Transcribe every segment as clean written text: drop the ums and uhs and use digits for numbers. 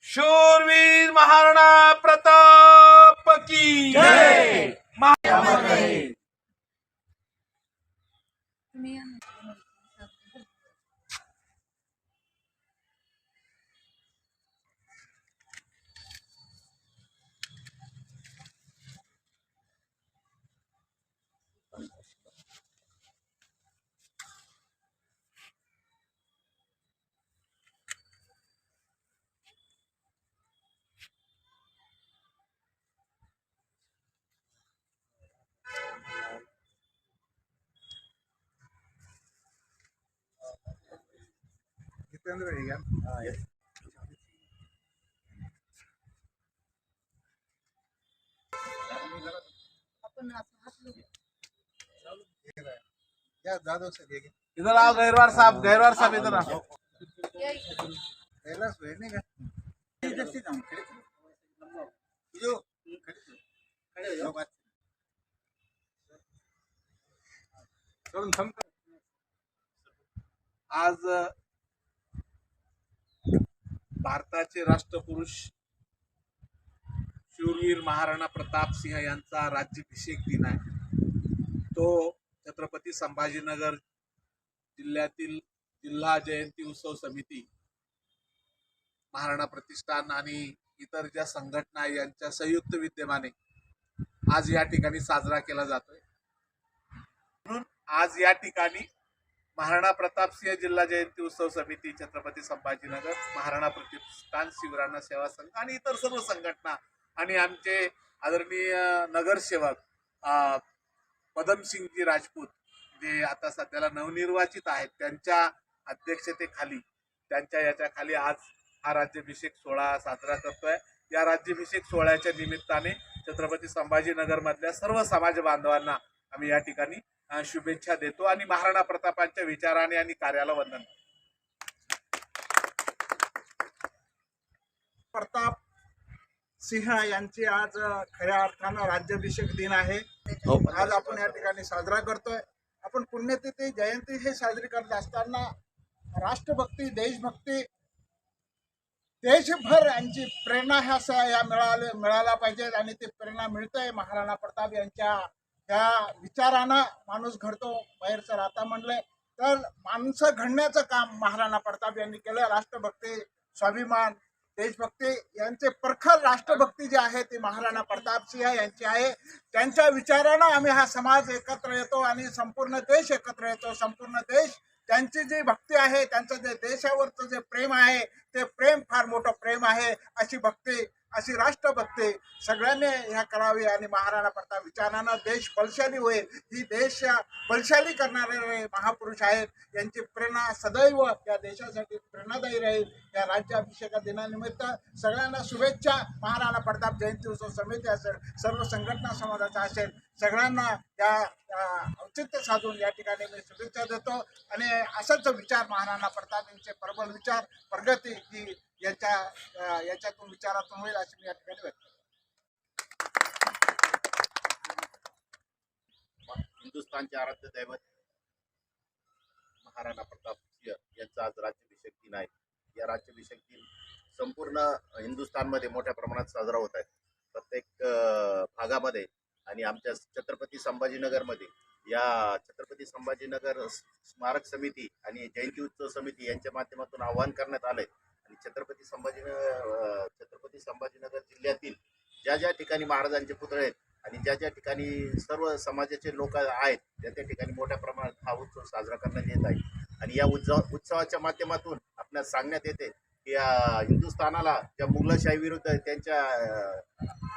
शूरवीर महाराणा प्रताप की जय। इधर आओ गैरवार साहब इधर आओ। आज भारताचे राष्ट्रपुरुष शूरवीर महाराणा प्रताप सिंह यांचा राज्याभिषेक दिन आहे। तो छत्रपती संभाजीनगर जिल्ह्यातील जिल्हा जयंती उत्सव समिती, महाराणा प्रतिष्ठान आणि इतर ज्या संघटना यांच्या संयुक्त विद्यमाने आज या ठिकाणी साजरा केला जातोय। म्हणून आज या ठिकाणी महाराणा प्रताप सिंह जिल्हा जयंती उत्सव समिती, छत्रपती संभाजीनगर, महाराणा प्रतिष्ठान, शिवराणा सेवा संघ आणि इतर सर्व संघटना आणि आमचे आदरणीय नगरसेवक पदमसिंगजी राजपूत जे आता सध्याला नवनिर्वाचित आहेत, त्यांच्या अध्यक्षतेखाली, त्यांच्या याच्याखाली आज हा राज्याभिषेक सोहळा साजरा करतोय। या राज्याभिषेक सोहळ्याच्या निमित्ताने छत्रपती संभाजीनगर मधल्या सर्व समाज बांधवांना आम्ही या ठिकाणी शुभेच्छा देतो आणि महाराणा प्रतापांच्या विचाराने आणि कार्याला वंदन। प्रताप सिंह यांची आज खऱ्या अर्थानं राज्याभिषेक दिन आहे। आज आपण या ठिकाणी साजरा करतोय। आपण पुण्यतिथी जयंती हे साजरी करत असताना राष्ट्रभक्ती, देशभक्ती, देशभर यांची प्रेरणा ह्या मिळाला पाहिजे आणि ती प्रेरणा मिळते महाराणा प्रताप यांच्या त्या विचारानं माणूस घडतो। बाहेरचं राहता म्हणले तर माणसं घडण्याचं काम महाराणा प्रताप यांनी केलं। राष्ट्रभक्ती, स्वाभिमान, देशभक्ती यांचे प्रखर राष्ट्रभक्ती जी आहे ती महाराणा प्रताप सिंह यांची आहे। त्यांच्या विचारानं आम्ही हा समाज एकत्र येतो आणि संपूर्ण देश एकत्र येतो। संपूर्ण देश त्यांची जी भक्ती आहे, त्यांचं जे देशावरचं जे प्रेम आहे ते प्रेम फार मोठं प्रेम आहे। अशी भक्ती, अशी राष्ट्रभक्ती सगळ्यांनी ह्या करावी आणि महाराणा प्रताप विचारानं देश बलशाली होईल, ही देश बलशाली करणारे महापुरुष आहेत। यांची प्रेरणा सदैव या देशासाठी प्रेरणादायी राहील। या राज्याभिषेक दिनानिमित्त सगळ्यांना शुभेच्छा। महाराणा प्रताप जयंती उत्सव समिती असेल, सर्व संघटना समाजाचा असेल, सगळ्यांना या औचित्य साधून या ठिकाणी मी शुभेच्छा देतो आणि असाच विचार महाराणा प्रताप यांचे प्रबल विचार, प्रगती ही याच्यातून विचारातून होईल अशी मी या ठिकाणी व्यक्त करतो। हिंदुस्थानचे आराध्य दैवत महाराणा प्रताप सिंह यांचा आज राज्याभिषेक दिन आहे। या राज्याभिषेक दिन संपूर्ण हिंदुस्थानमध्ये मोठ्या प्रमाणात साजरा होत आहे। प्रत्येक भागामध्ये आणि आमच्या छत्रपती संभाजीनगरमध्ये या छत्रपती संभाजीनगर स्मारक समिती आणि जयंती उत्सव समिती यांच्या माध्यमातून आवाहन करण्यात आलंय आणि छत्रपती संभाजीनगर जिल्ह्यातील ज्या ठिकाणी महाराजांचे पुतळे आहेत आणि ज्या ठिकाणी सर्व समाजाचे लोक आहेत त्या ठिकाणी मोठ्या प्रमाणात हा उत्सव साजरा करण्यात येत आहे। आणि या उत्सवाच्या माध्यमातून आपल्याला सांगण्यात येते की या हिंदुस्थानाला ज्या मुघलशाही विरुद्ध त्यांच्या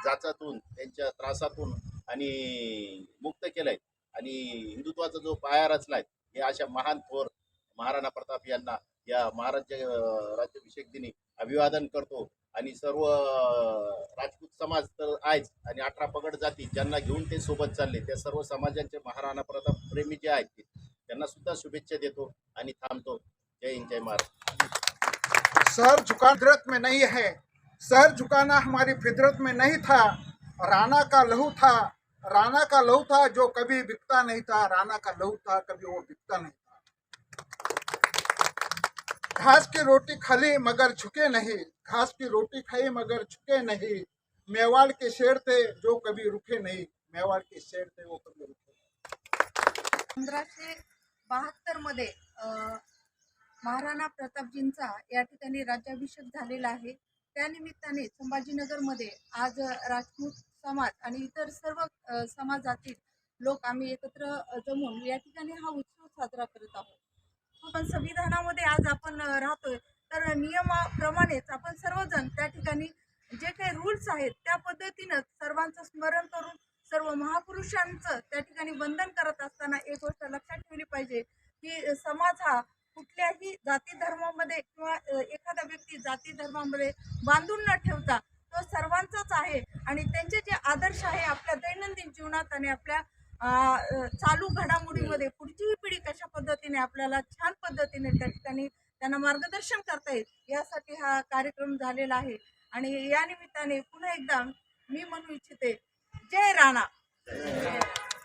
जाचातून, त्यांच्या त्रासातून आणि मुक्त केलंय आणि हिंदुत्वाचा जो पाया रचलाय, हे अशा महान थोर महाराणा प्रताप यांना या राज्याभिषेक दिनी अभिवादन करतो। आणि सर्व राजपूत समाज तर आहेच आणि 18 पगड जाती ज्यांना घेऊन ते सोबत चालले, त्या सर्व समाजांचे महाराणा प्रताप प्रेमी जे आहेत त्यांना सुद्धा शुभेच्छा देतो आणि थांबतो। जय हिंद, जय महाराज। सर झुकाना फितरत में नहीं है, सर झुकाना हमारी फितरत में नहीं था। राणा का लहू था, राणा का लहू था जो कभी बिकता नहीं था। राणा का लहू था, कभी वो बिकता नहीं था। घास की रोटी खाली मगर झुके नहीं, घास की रोटी खाई मगर झुके नहीं, मेवाड़ के शेर थे जो कभी रुके नहीं, मेवाड़ के शेर थे वो कभी रुके नहीं. 1572 मध्ये महाराणा प्रतापजींचा या ठिकाणी राज्याभिषेक झालेला आहे. त्यानिमित्ताने संभाजीनगरमध्ये आज राजपूत समाज आणि इतर सर्व समाजातील लोक आम्ही एकत्र जमून या ठिकाणी हा उत्सव साजरा करत आहोत. पण संविधानामध्ये आज आपण राहतोय तर नियमाप्रमाणेच आपण सर्वजण त्या ठिकाणी जे काही रूल्स आहेत त्या पद्धतीनं सर्वांचं स्मरण करून सर्व महापुरुषांचं त्या ठिकाणी वंदन करत असताना एक गोष्ट लक्षात ठेवली पाहिजे की समाज हा कुठल्याही जाती धर्मामध्ये किंवा एखादा व्यक्ती जाती धर्मामध्ये बांधून न ठेवता तो सर्वांचाच आहे आणि त्यांचे जे आदर्श आहे आपल्या दैनंदिन जीवनात आणि आपल्या चालू घडामोडीमध्ये पुढची पिढी कशा पद्धतीने आपल्याला छान पद्धतीने त्या ठिकाणी त्यांना मार्गदर्शन करता येईल यासाठी हा कार्यक्रम झालेला आहे. आणि या निमित्ताने पुन्हा एकदा मी म्हणू इच्छिते जय राणा.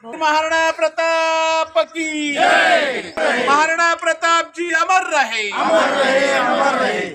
महाराणा प्रताप की जय. महाराणा प्रताप जी अमर रहे, अमर रहे, अमर रहे.